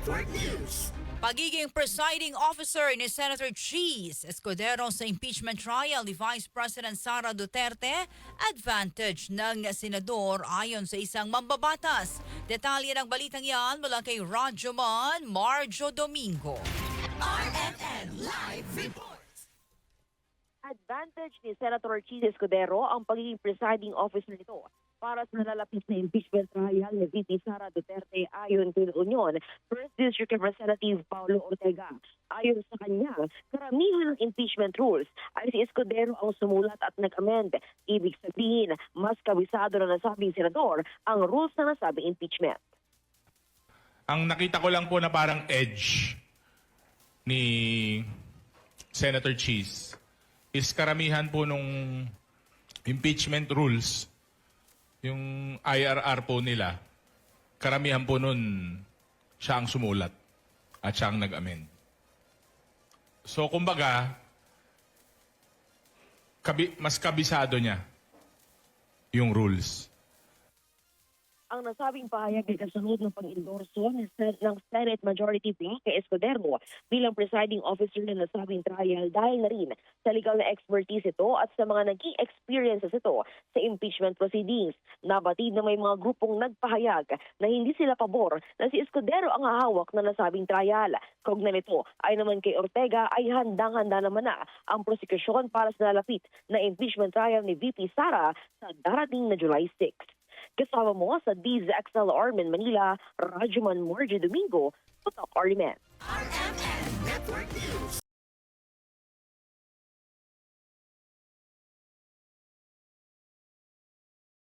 Network News. Pagiging presiding officer ni Senator Cheese Escudero sa impeachment trial ni Vice President Sara Duterte, advantage ng senador ayon sa isang mambabatas. Detalye ng balitang yan mula kay Radyoman Marjo Domingo. RMN Live Report. Advantage ni Senator Cheese Escudero ang pagiging presiding officer nito para sa nalalapit na impeachment trial ni VP Sara Duterte ayon kay Union First District Representative Paulo Ortega. Ayon sa kanya, karamihan ng impeachment rules ay si Escudero ang sumulat at nag-amend. Ibig sabihin, mas kabisado na nasabing senador ang rules na nasabing impeachment. Ang nakita ko lang po na parang edge ni Senator Cheese is karamihan po nung impeachment rules, yung IRR po nila, karamihan po nun siya ang sumulat at siya ang nag-amend. So kumbaga, mas kabisado niya yung rules. Ang nasabing pahayag ay kasunod ng pang-endorso ng Senate Majority Bloc kay Escudero bilang presiding officer ng nasabing trial dahil na rin sa legal na expertise ito at sa mga naging experiences ito sa impeachment proceedings. Nabatid na may mga grupong nagpahayag na hindi sila pabor na si Escudero ang hahawak na nasabing trial. Kaugnay nito ay naman kay Ortega ay handang-handa naman na ang prosekusyon para sa nalapit na impeachment trial ni VP Sara sa darating na July 6. Kasama mo sa DZXL Armin Manila, Radyoman Marjo Domingo, Putok RMN. RMN Network News.